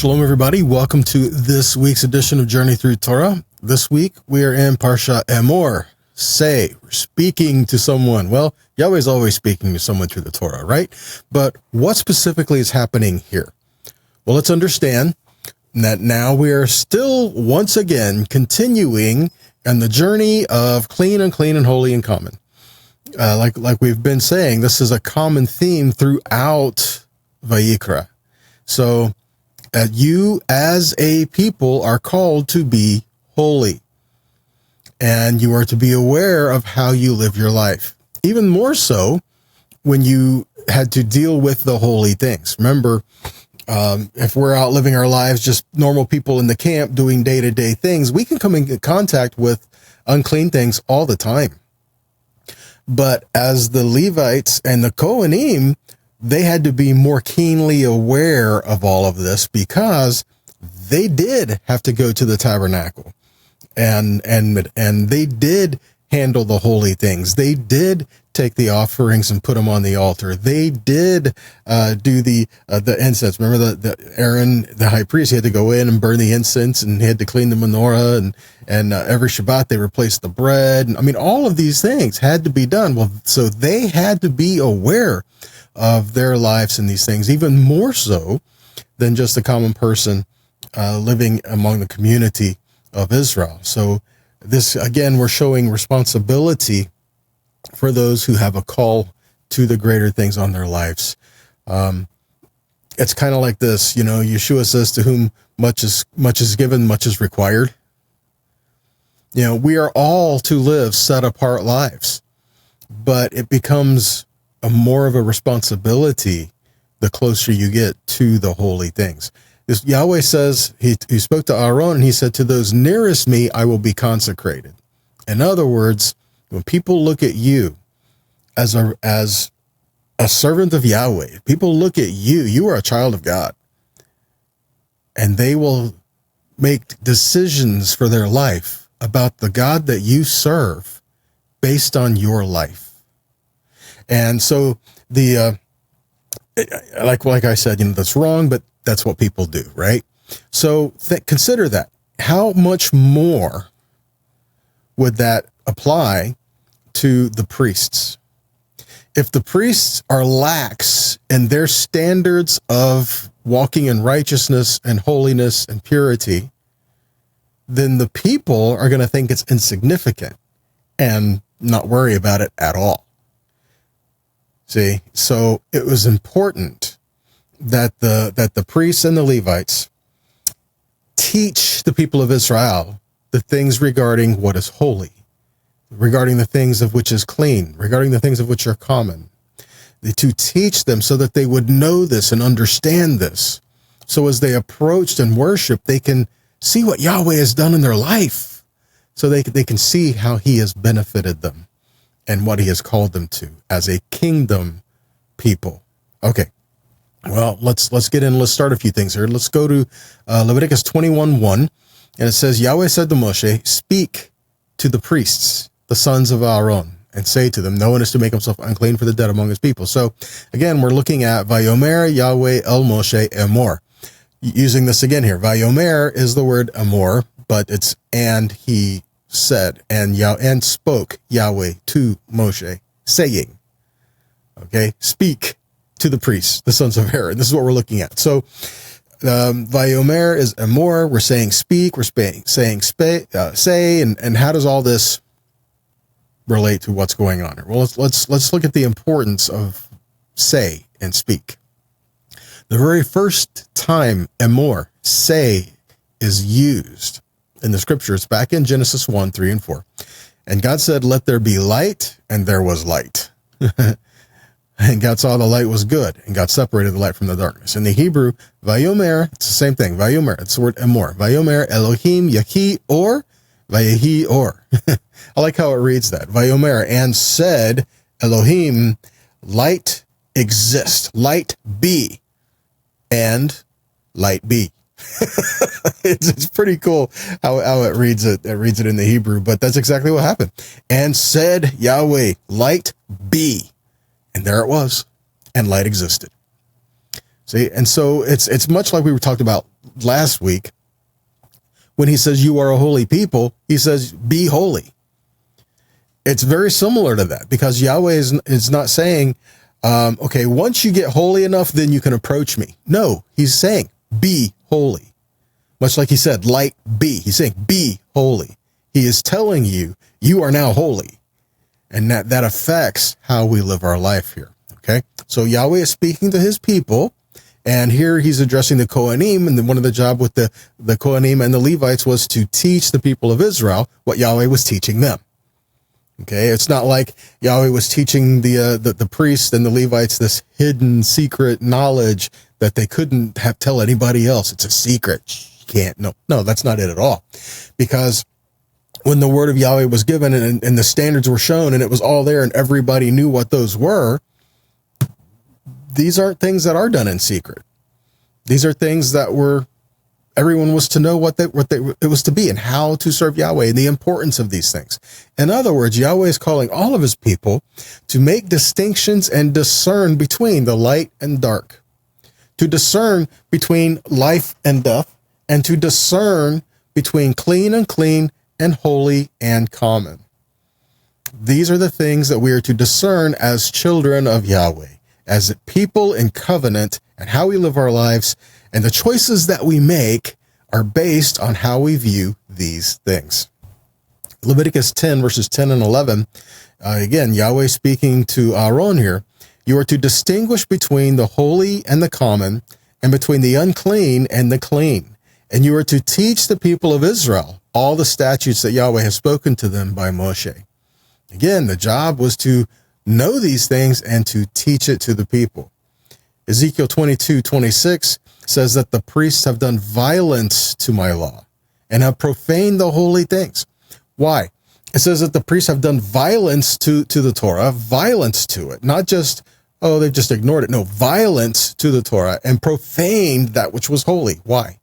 Shalom, everybody. Welcome to this week's edition of Journey Through Torah. This week, we are in Parsha Emor Say. We're speaking to someone. Well, Yahweh's always speaking to someone through the Torah, right? But what specifically is happening here? Well, let's understand that now we are still, once again, continuing on the journey of clean, unclean, and holy and common. Like we've been saying, this is a common theme throughout Vayikra. So, you as a people are called to be holy, and you are to be aware of how you live your life. Even more so when you had to deal with the holy things. Remember, if we're out living our lives, just normal people in the camp doing day-to-day things, we can come in contact with unclean things all the time. But as the Levites and the Kohanim, they had to be more keenly aware of all of this because they did have to go to the tabernacle and they did handle the holy things. They did take the offerings and put them on the altar. They did do the incense. Remember the Aaron, the high priest, he had to go in and burn the incense, and he had to clean the menorah, and every Shabbat they replaced the bread. And, I mean, all of these things had to be done. Well, so they had to be aware of their lives in these things, even more so than just a common person living among the community of Israel. So this, again, we're showing responsibility for those who have a call to the greater things on their lives. It's kind of like this, you know, Yeshua says, to whom much is given, much is required. You know, we are all to live set apart lives, but it becomes more of a responsibility the closer you get to the holy things. This Yahweh says, he spoke to Aaron, and he said, to those nearest me, I will be consecrated. In other words, when people look at you as a servant of Yahweh, people look at you, you are a child of God, and they will make decisions for their life about the God that you serve based on your life. And so like I said, you know, that's wrong, but that's what people do, right? So consider that. How much more would that apply to the priests? If the priests are lax in their standards of walking in righteousness and holiness and purity, then the people are going to think it's insignificant and not worry about it at all. See, so it was important that the priests and the Levites teach the people of Israel the things regarding what is holy, regarding the things of which is clean, regarding the things of which are common, to teach them so that they would know this and understand this. So as they approached and worshiped, they can see what Yahweh has done in their life, so they can see how he has benefited them and what he has called them to as a kingdom people. Okay. Well, let's get in. Let's start a few things here. Let's go to Leviticus 21:1, and it says, Yahweh said to Moshe, speak to the priests, the sons of Aaron, and say to them, no one is to make himself unclean for the dead among his people. So again, we're looking at Vayomer Yahweh el Moshe Emor. Using this again here. Vayomer is the word Emor, but it's and he said, and spoke Yahweh to Moshe, saying, okay, speak to the priests, the sons of Aaron. This is what we're looking at. So, Vayomer is Emor. We're saying speak. We're saying say. And how does all this relate to what's going on here? Well, let's look at the importance of say and speak. The very first time Emor, say, is used in the scriptures, back in Genesis 1, 3, and 4. And God said, let there be light, and there was light. And God saw the light was good, and God separated the light from the darkness. In the Hebrew, Vayomer, it's the same thing. Vayomer, it's the word Emor. Vayomer Elohim Yahi or Vayehi or. I like how it reads that. Vayomer, and said Elohim, light exist, light be, and light be. It's pretty cool how it reads it. It reads it in the Hebrew, but that's exactly what happened. And said Yahweh, light be. And there it was. And light existed. See, and so it's much like we were talking about last week. When he says you are a holy people, he says be holy. It's very similar to that, because Yahweh is not saying, okay, once you get holy enough, then you can approach me. No, he's saying be holy. Much like he said, light be. He's saying be holy. He is telling you, you are now holy. And that affects how we live our life here. Okay. So Yahweh is speaking to his people. And here he's addressing the Kohanim, and then one of the job with the Kohanim and the Levites was to teach the people of Israel what Yahweh was teaching them. Okay, it's not like Yahweh was teaching the priests and the Levites this hidden secret knowledge that they couldn't tell anybody else. It's a secret. You can't. No, that's not it at all. Because when the word of Yahweh was given and the standards were shown and it was all there and everybody knew what those were, these aren't things that are done in secret. These are things that everyone was to know what it was to be and how to serve Yahweh and the importance of these things. In other words, Yahweh is calling all of his people to make distinctions and discern between the light and dark, to discern between life and death, and to discern between clean and clean and holy and common. These are the things that we are to discern as children of Yahweh, as people in covenant, and how we live our lives, and the choices that we make are based on how we view these things. Leviticus 10, verses 10 and 11, again, Yahweh speaking to Aaron here, you are to distinguish between the holy and the common, and between the unclean and the clean. And you are to teach the people of Israel all the statutes that Yahweh has spoken to them by Moshe. Again, the job was to know these things and to teach it to the people. Ezekiel 22:26 says that the priests have done violence to my law and have profaned the holy things. Why? It says that the priests have done violence to the Torah, violence to it, not just, oh, they've just ignored it. No, violence to the Torah and profaned that which was holy. Why?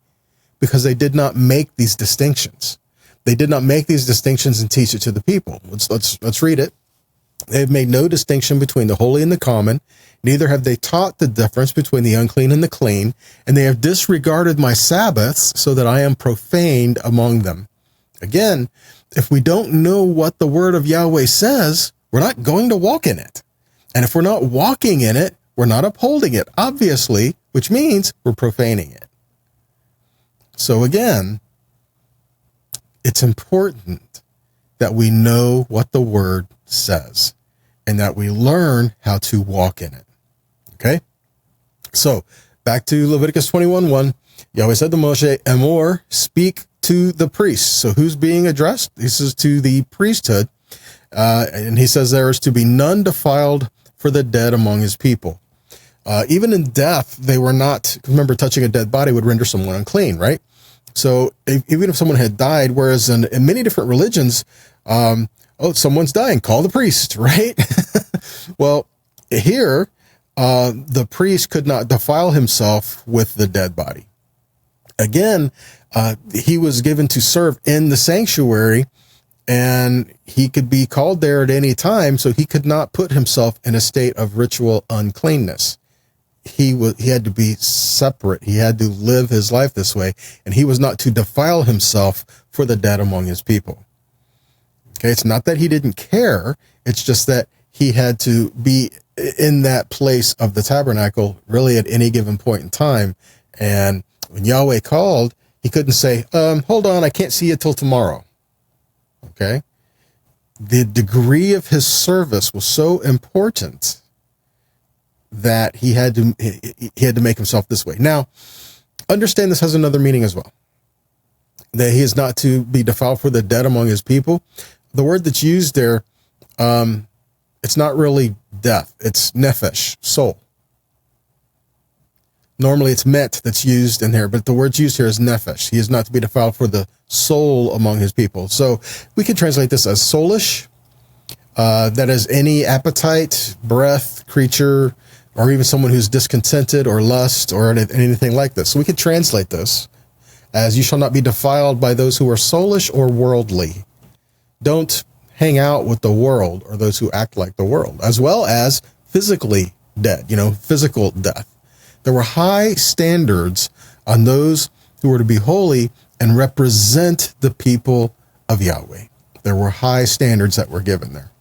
Because they did not make these distinctions. They did not make these distinctions and teach it to the people. Let's read it. They have made no distinction between the holy and the common, neither have they taught the difference between the unclean and the clean, and they have disregarded my Sabbaths, so that I am profaned among them. Again, if we don't know what the word of Yahweh says, we're not going to walk in it. And if we're not walking in it, we're not upholding it, obviously, which means we're profaning it. So again, it's important that we know what the word says and that we learn how to walk in it. Okay? So back to Leviticus 21:1. Yahweh said to Moshe, Emor, speak to the priests. So who's being addressed? This is to the priesthood. And he says there is to be none defiled for the dead among his people. Even in death, they were not, remember, touching a dead body would render someone unclean, right? So even if someone had died, whereas in many different religions, someone's dying, call the priest, right? Well, here, the priest could not defile himself with the dead body. Again, he was given to serve in the sanctuary, and he could be called there at any time, so he could not put himself in a state of ritual uncleanness. He had to be separate. He had to live his life this way, and he was not to defile himself for the dead among his people. Okay, it's not that he didn't care. It's just that he had to be in that place of the tabernacle really at any given point in time. And when Yahweh called, he couldn't say, hold on, I can't see you till tomorrow. Okay. The degree of his service was so important that he had to make himself this way. Now, understand this has another meaning as well. That he is not to be defiled for the dead among his people. The word that's used there, it's not really death. It's nephesh, soul. Normally it's met that's used in here, but the word used here is nephesh. He is not to be defiled for the soul among his people. So we can translate this as soulish. That is any appetite, breath, creature, or even someone who's discontented or lust or anything like this. So we could translate this as you shall not be defiled by those who are soulish or worldly. Don't hang out with the world or those who act like the world, as well as physically dead, physical death. There were high standards on those who were to be holy and represent the people of Yahweh. There were high standards that were given there.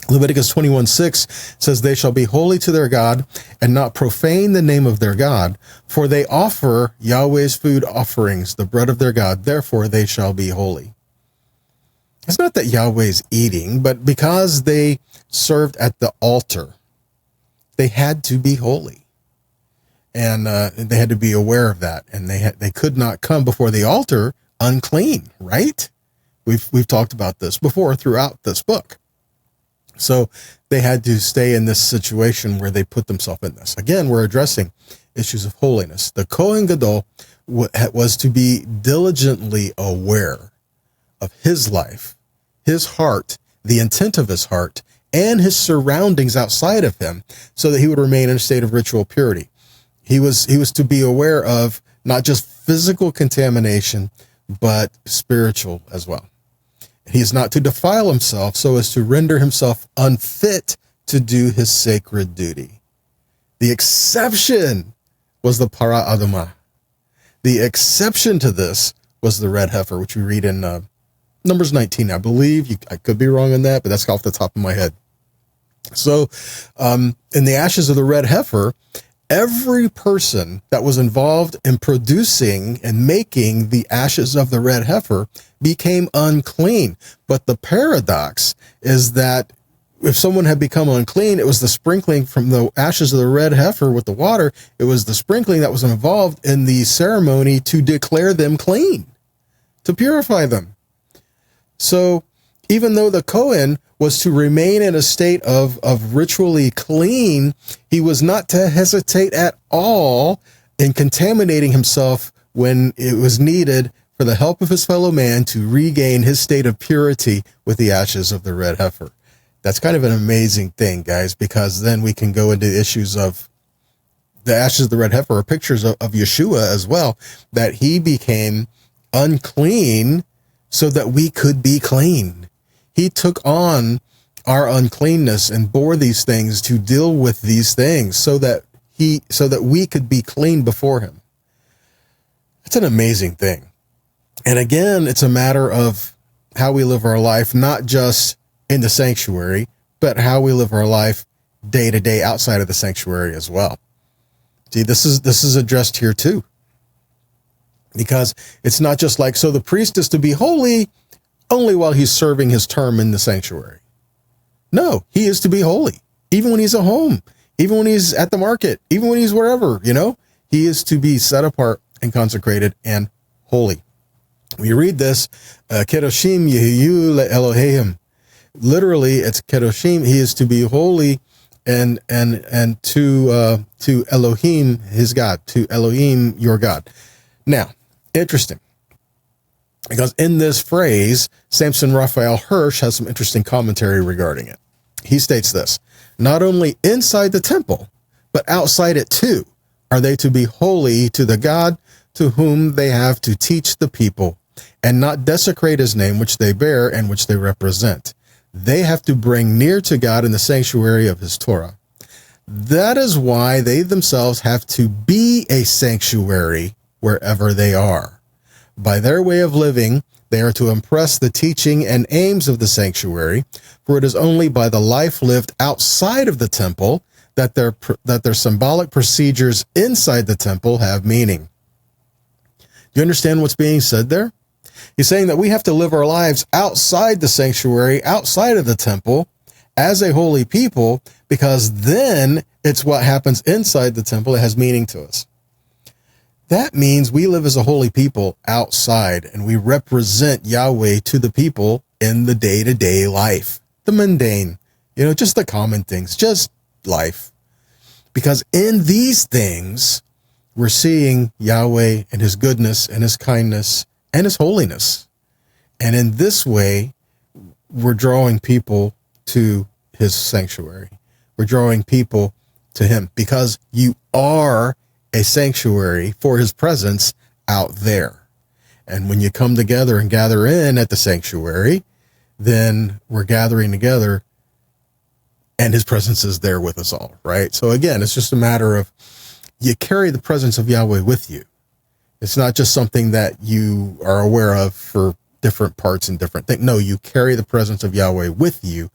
Leviticus 21:6 says, they shall be holy to their God and not profane the name of their God, for they offer Yahweh's food offerings, the bread of their God, therefore they shall be holy. It's not that Yahweh's eating, but because they served at the altar, they had to be holy. And they had to be aware of that. And they could not come before the altar unclean, right? We've talked about this before throughout this book. So they had to stay in this situation where they put themselves in this. Again, we're addressing issues of holiness. The Kohen Gadol was to be diligently aware of his life, his heart, the intent of his heart, and his surroundings outside of him, so that he would remain in a state of ritual purity. He was to be aware of not just physical contamination, but spiritual as well. He is not to defile himself so as to render himself unfit to do his sacred duty. The exception was the para adamah. The exception to this was the red heifer, which we read in Numbers 19, I believe. I could be wrong on that, but that's off the top of my head. So in the ashes of the red heifer, every person that was involved in producing and making the ashes of the red heifer became unclean. But the paradox is that if someone had become unclean, it was the sprinkling from the ashes of the red heifer with the water. It was the sprinkling that was involved in the ceremony to declare them clean, to purify them. So even though the Kohen was to remain in a state of ritually clean, he was not to hesitate at all in contaminating himself when it was needed for the help of his fellow man to regain his state of purity with the ashes of the red heifer. That's kind of an amazing thing, guys, because then we can go into issues of the ashes of the red heifer, or pictures of Yeshua as well, that he became unclean so that we could be clean. He took on our uncleanness and bore these things to deal with these things so that we could be clean before him. It's an amazing thing. And again, it's a matter of how we live our life, not just in the sanctuary, but how we live our life day to day outside of the sanctuary as well. See, this is addressed here too, because it's not just like, so the priest is to be holy only while he's serving his term in the sanctuary. No, he is to be holy, even when he's at home, even when he's at the market, even when he's wherever, he is to be set apart and consecrated and holy. When you read this, Kedoshim Yehiyu leElohim, literally it's Kedoshim, he is to be holy and to Elohim, his God, to Elohim, your God. Now, interesting, because in this phrase, Samson Raphael Hirsch has some interesting commentary regarding it. He states this: not only inside the temple, but outside it too, are they to be holy to the God to whom they have to teach the people, and not desecrate his name which they bear and which they represent. They have to bring near to God in the sanctuary of his Torah. That is why they themselves have to be a sanctuary wherever they are. By their way of living, they are to impress the teaching and aims of the sanctuary, for it is only by the life lived outside of the temple that their symbolic procedures inside the temple have meaning. Do you understand what's being said there? He's saying that we have to live our lives outside the sanctuary, outside of the temple, as a holy people, because then it's what happens inside the temple that has meaning to us. That means we live as a holy people outside, and we represent Yahweh to the people in the day-to-day life, the mundane, just the common things, just life. Because in these things, we're seeing Yahweh and his goodness and his kindness and his holiness. And in this way, we're drawing people to his sanctuary. We're drawing people to him because you are a sanctuary for his presence out there. And when you come together and gather in at the sanctuary, then we're gathering together and his presence is there with us all, right? So again, it's just a matter of you carry the presence of Yahweh with you. It's not just something that you are aware of for different parts and different things. No, you carry the presence of Yahweh with you,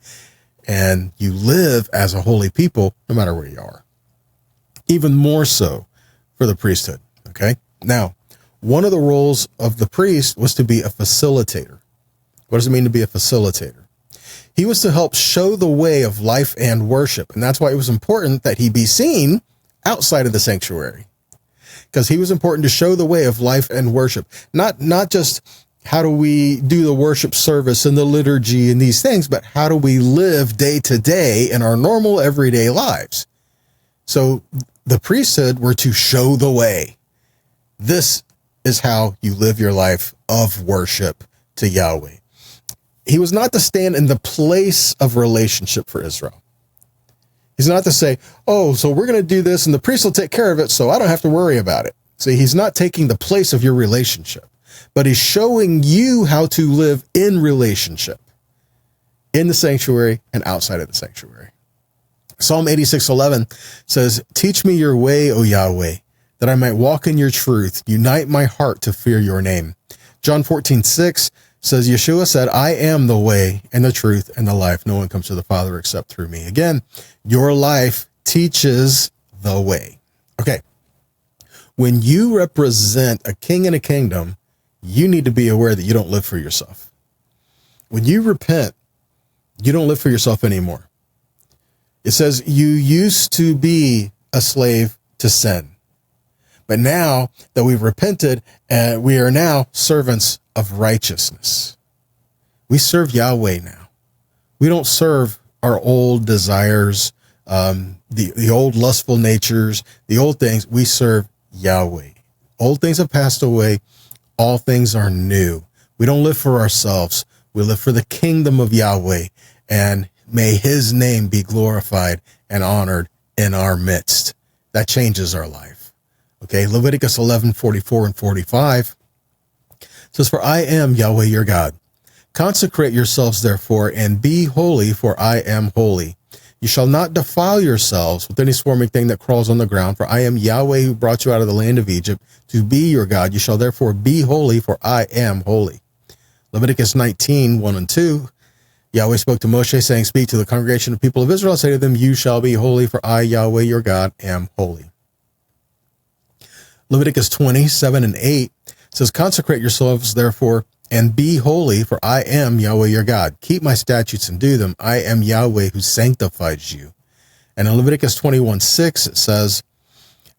and you live as a holy people no matter where you are. Even more so for the priesthood. Okay. Now, one of the roles of the priest was to be a facilitator. What does it mean to be a facilitator? He was to help show the way of life and worship. And that's why it was important that he be seen outside of the sanctuary, because he was important to show the way of life and worship. Not just how do we do the worship service and the liturgy and these things, but how do we live day to day in our normal everyday lives? So the priesthood were to show the way. This is how you live your life of worship to Yahweh. He was not to stand in the place of relationship for Israel. He's not to say, oh, so we're going to do this and the priest will take care of it, so I don't have to worry about it. See, he's not taking the place of your relationship, but he's showing you how to live in relationship in the sanctuary and outside of the sanctuary. Psalm 86:11 says, teach me your way, O Yahweh, that I might walk in your truth. Unite my heart to fear your name. John 14:6 says, Yeshua said, I am the way and the truth and the life. No one comes to the Father except through me. Again, your life teaches the way. Okay. When you represent a king and a kingdom, you need to be aware that you don't live for yourself. When you repent, you don't live for yourself anymore. It says you used to be a slave to sin, but now that we've repented, we are now servants of righteousness. We serve Yahweh now. We don't serve our old desires, the old lustful natures, the old things. We serve Yahweh. Old things have passed away. All things are new. We don't live for ourselves. We live for the kingdom of Yahweh, and may his name be glorified and honored in our midst. That changes our life. Okay. Leviticus 11:44 and 45 says, for I am Yahweh your God. Consecrate yourselves therefore and be holy, for I am holy. You shall not defile yourselves with any swarming thing that crawls on the ground, for I am Yahweh who brought you out of the land of Egypt to be your God. You shall therefore be holy, for I am holy. Leviticus 19:1 and 2. Yahweh spoke to Moshe, saying, speak to the congregation of people of Israel, say to them, you shall be holy, for I, Yahweh your God, am holy. Leviticus 20:7 and 8 says, consecrate yourselves therefore and be holy, for I am Yahweh your God. Keep my statutes and do them. I am Yahweh who sanctifies you. And in Leviticus 21:6 it says,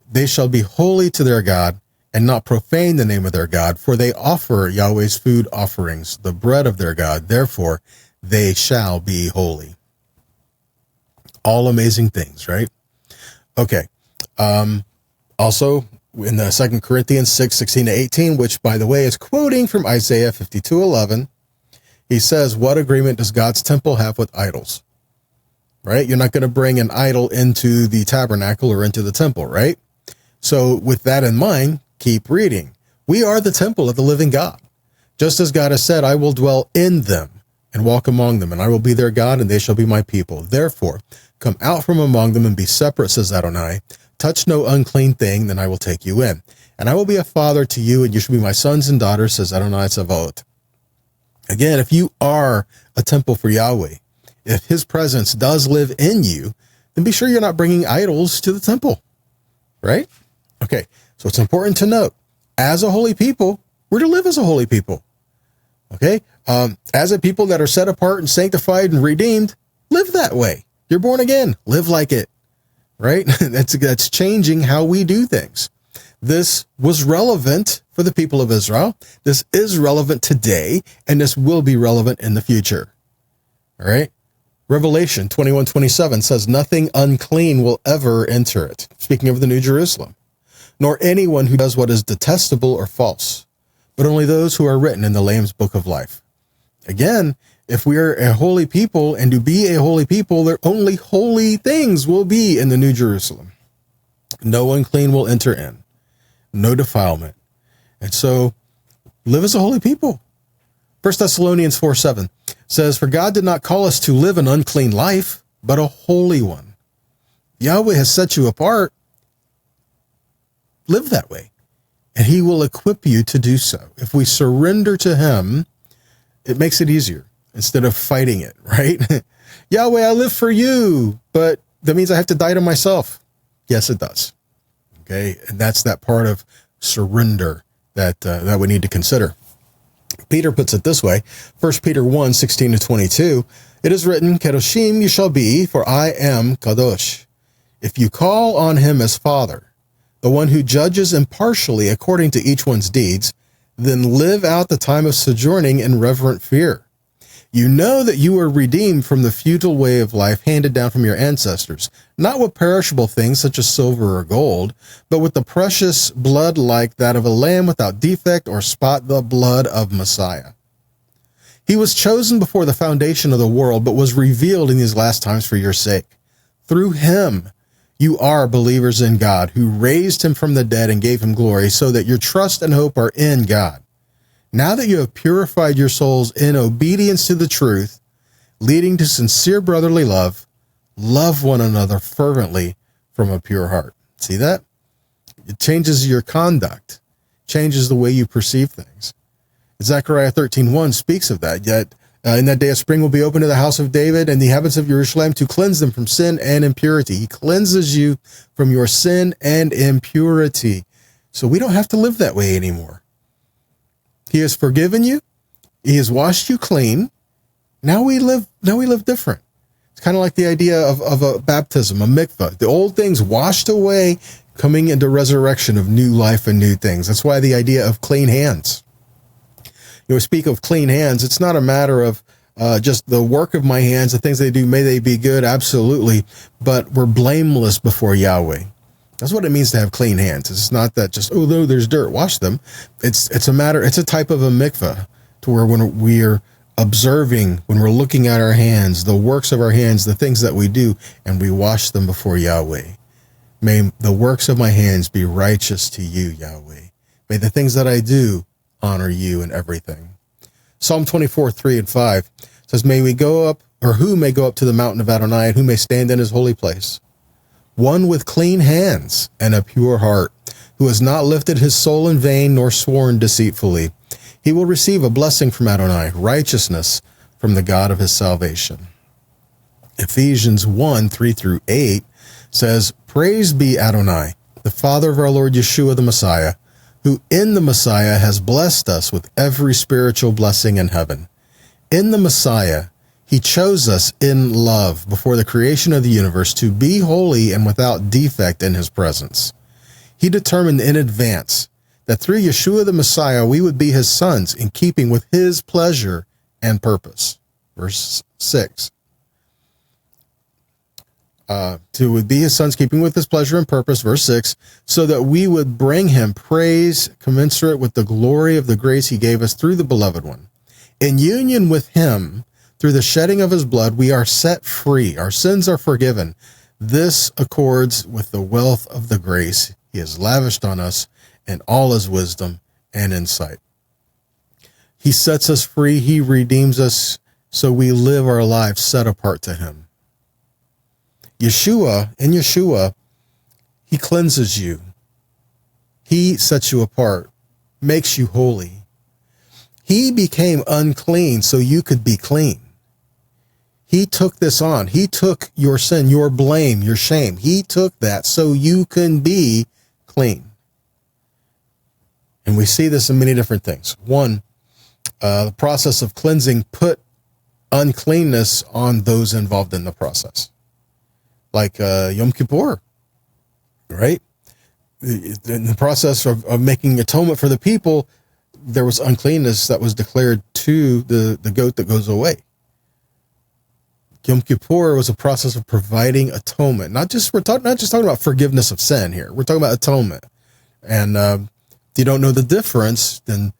they shall be holy to their God and not profane the name of their God, for they offer Yahweh's food offerings, the bread of their God. Therefore, they shall be holy. All amazing things, right? Okay. Also, in the 2 Corinthians 6:16-18, which, by the way, is quoting from Isaiah 52:11, he says, what agreement does God's temple have with idols? Right? You're not going to bring an idol into the tabernacle or into the temple, right? So with that in mind, keep reading. We are the temple of the living God. Just as God has said, I will dwell in them and walk among them, and I will be their God, and they shall be my people. Therefore, come out from among them and be separate, says Adonai. Touch no unclean thing, then I will take you in. And I will be a father to you, and you shall be my sons and daughters, says Adonai Tzavaot. Again, if you are a temple for Yahweh, if his presence does live in you, then be sure you're not bringing idols to the temple, right? Okay, so it's important to note, as a holy people, we're to live as a holy people, okay? As a people that are set apart and sanctified and redeemed, live that way. You're born again, live like it, right? That's changing how we do things. This was relevant for the people of Israel. This is relevant today, and this will be relevant in the future. All right. Revelation 21:27 says, nothing unclean will ever enter it. Speaking of the New Jerusalem, nor anyone who does what is detestable or false, but only those who are written in the Lamb's book of life. Again, if we are a holy people, and to be a holy people, there only holy things will be in the New Jerusalem. No unclean will enter in, no defilement. And so live as a holy people. 1 Thessalonians 4:7 says, for God did not call us to live an unclean life, but a holy one. Yahweh has set you apart. live that way, and he will equip you to do so. If we surrender to him, it makes it easier instead of fighting it, right? Yahweh, I live for you, but that means I have to die to myself. Yes, it does. Okay. And that's that part of surrender that we need to consider. Peter puts it this way, 1 Peter 1:16-22, it is written, Kedoshim you shall be, for I am Kadosh. If you call on him as Father, the one who judges impartially according to each one's deeds, then live out the time of sojourning in reverent fear. You know that you were redeemed from the futile way of life handed down from your ancestors, not with perishable things such as silver or gold, but with the precious blood like that of a lamb without defect or spot, the blood of Messiah. He was chosen before the foundation of the world, but was revealed in these last times for your sake. Through him, you are believers in God, who raised him from the dead and gave him glory, so that your trust and hope are in God. Now that you have purified your souls in obedience to the truth, leading to sincere brotherly love, love one another fervently from a pure heart. See that? It changes your conduct, changes the way you perceive things. Zechariah 13:1 speaks of that. Yet in that day a spring will be opened to the house of David and the inhabitants of Jerusalem to cleanse them from sin and impurity. He cleanses you from your sin and impurity. So we don't have to live that way anymore. He has forgiven you. He has washed you clean. Now we live different. It's kind of like the idea of a baptism, a mikvah. The old things washed away, coming into resurrection of new life and new things. That's why the idea of clean hands. You know, speak of clean hands. It's not a matter of just the work of my hands, the things they do, may they be good, absolutely. But we're blameless before Yahweh. That's what it means to have clean hands. It's not that just, oh, no, there's dirt, wash them. It's a type of a mikvah, to where when we're observing, when we're looking at our hands, the works of our hands, the things that we do, and we wash them before Yahweh. May the works of my hands be righteous to you, Yahweh. May the things that I do honor you in everything. Psalm 24:3-5 says, may we go up, or who may go up to the mountain of Adonai, and who may stand in his holy place? One with clean hands and a pure heart, who has not lifted his soul in vain nor sworn deceitfully. He will receive a blessing from Adonai, righteousness from the God of his salvation. Ephesians 1:3-8 says, praise be Adonai, the Father of our Lord Yeshua the Messiah, who in the Messiah has blessed us with every spiritual blessing in heaven. In the Messiah, he chose us in love before the creation of the universe to be holy and without defect in his presence. He determined in advance that through Yeshua the Messiah, we would be his sons in keeping with his pleasure and purpose. Verse 6. To be his sons keeping with his pleasure and purpose, verse 6, so that we would bring him praise commensurate with the glory of the grace he gave us through the beloved one. In union with him, through the shedding of his blood, we are set free. Our sins are forgiven. This accords with the wealth of the grace he has lavished on us in all his wisdom and insight. He sets us free. He redeems us, so we live our lives set apart to him. In Yeshua, he cleanses you. He sets you apart, makes you holy. He became unclean so you could be clean. He took this on. He took your sin, your blame, your shame. He took that so you can be clean. And we see this in many different things. One, the process of cleansing put uncleanness on those involved in the process. Like Yom Kippur, right? In the process of making atonement for the people, there was uncleanness that was declared to the goat that goes away. Yom Kippur was a process of providing atonement. Not just talking about forgiveness of sin here. We're talking about atonement. And if you don't know the difference, then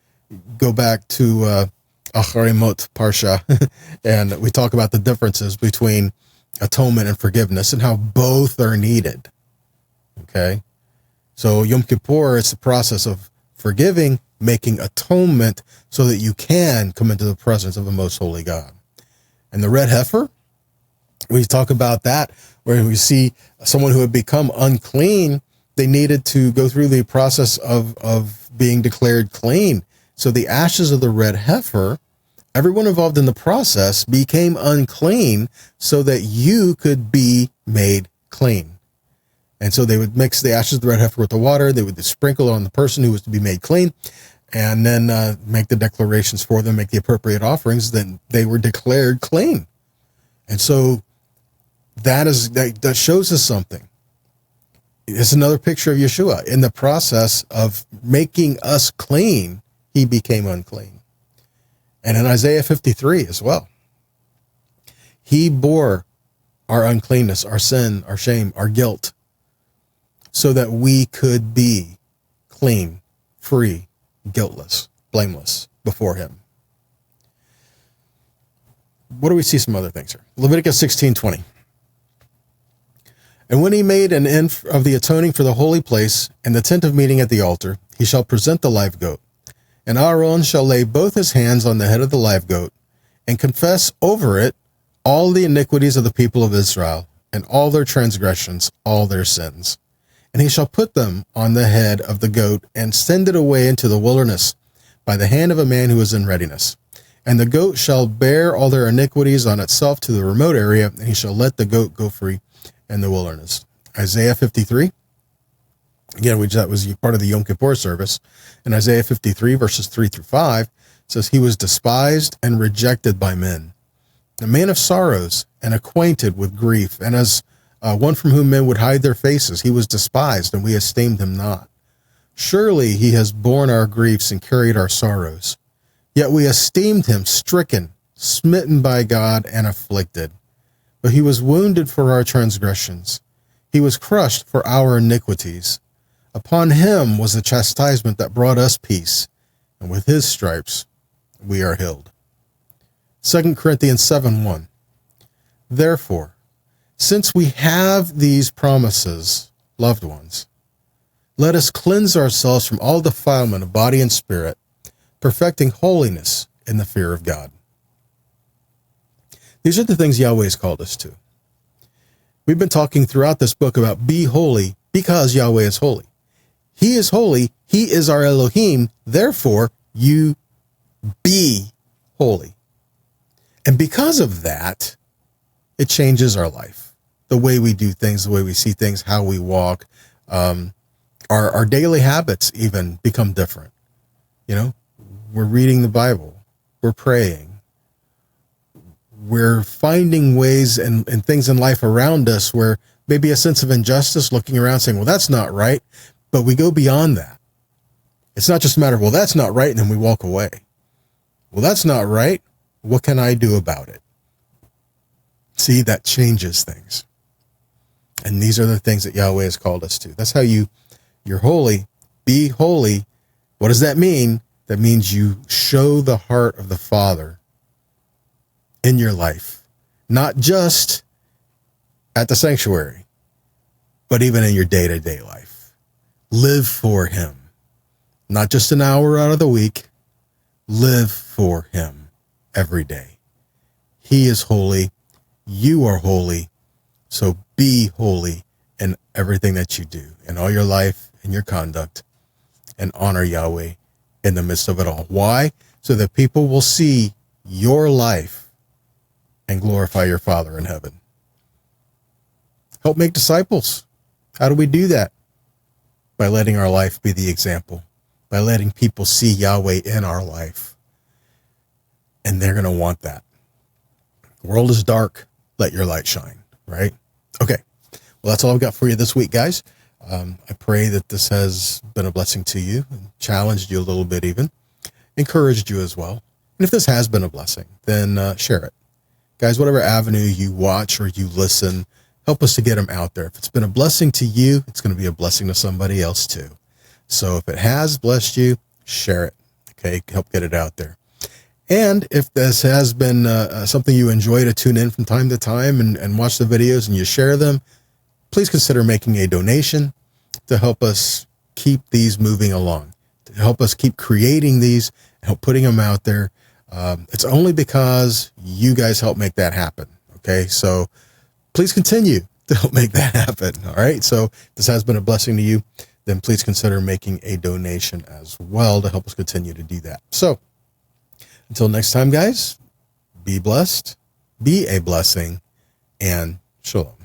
go back to Acharimot Parsha, and we talk about the differences between atonement and forgiveness and how both are needed. Okay? So Yom Kippur is the process of forgiving, making atonement so that you can come into the presence of the most holy God. And the red heifer, we talk about that, where we see someone who had become unclean they needed to go through the process of being declared clean. So the ashes of the red heifer, everyone involved in the process became unclean so that you could be made clean. And so they would mix the ashes of the red heifer with the water. They would sprinkle it on the person who was to be made clean, and then make the declarations for them, make the appropriate offerings. Then they were declared clean. And so that shows us something. It's another picture of Yeshua. In the process of making us clean, he became unclean. And in Isaiah 53 as well, he bore our uncleanness, our sin, our shame, our guilt, so that we could be clean, free, guiltless, blameless before him. What do we see some other things here? Leviticus 16:20. And when he made an end of the atoning for the holy place and the tent of meeting at the altar, he shall present the live goat. And Aaron shall lay both his hands on the head of the live goat and confess over it all the iniquities of the people of Israel and all their transgressions, all their sins. And he shall put them on the head of the goat and send it away into the wilderness by the hand of a man who is in readiness. And the goat shall bear all their iniquities on itself to the remote area, and he shall let the goat go free in the wilderness. Isaiah 53. Again, that was part of the Yom Kippur service. In Isaiah 53, verses 3-5, says, he was despised and rejected by men, a man of sorrows and acquainted with grief. And as one from whom men would hide their faces, he was despised, and we esteemed him not. Surely he has borne our griefs and carried our sorrows. Yet we esteemed him stricken, smitten by God, and afflicted. But he was wounded for our transgressions. He was crushed for our iniquities. Upon him was the chastisement that brought us peace, and with his stripes we are healed. 2 Corinthians 7:1. Therefore, since we have these promises, loved ones, let us cleanse ourselves from all defilement of body and spirit, perfecting holiness in the fear of God. These are the things Yahweh has called us to. We've been talking throughout this book about be holy because Yahweh is holy. He is holy. He is our Elohim. Therefore, you be holy. And because of that, it changes our life. The way we do things, the way we see things, how we walk, our daily habits even become different. You know, we're reading the Bible. We're praying. We're finding ways and things in life around us where maybe a sense of injustice, looking around saying, well, that's not right. But we go beyond that. It's not just a matter of, well, that's not right, and then we walk away. Well, that's not right. What can I do about it? See, that changes things. And these are the things that Yahweh has called us to. That's how you're holy. Be holy. What does that mean? That means you show the heart of the Father in your life, not just at the sanctuary, but even in your day-to-day life. Live for him, not just an hour out of the week. Live for him every day. He is holy. You are holy. So be holy in everything that you do, in all your life, in your conduct, and honor Yahweh in the midst of it all. Why? So that people will see your life and glorify your Father in heaven. Help make disciples. How do we do that? By letting our life be the example, by letting people see Yahweh in our life. And they're going to want that. The world is dark. Let your light shine, right? Okay. Well, that's all I've got for you this week, guys. I pray that this has been a blessing to you, and challenged you a little bit even, encouraged you as well. And if this has been a blessing, then share it. Guys, whatever avenue you watch or you listen, help us to get them out there. If it's been a blessing to you, it's going to be a blessing to somebody else too. So if it has blessed you, share it. Okay, help get it out there. And if this has been something you enjoy to tune in from time to time and watch the videos and you share them, please consider making a donation to help us keep these moving along, to help us keep creating these, help putting them out there. It's only because you guys help make that happen. Okay, so please continue to help make that happen. All right. So if this has been a blessing to you, then please consider making a donation as well to help us continue to do that. So until next time, guys, be blessed, be a blessing, and shalom.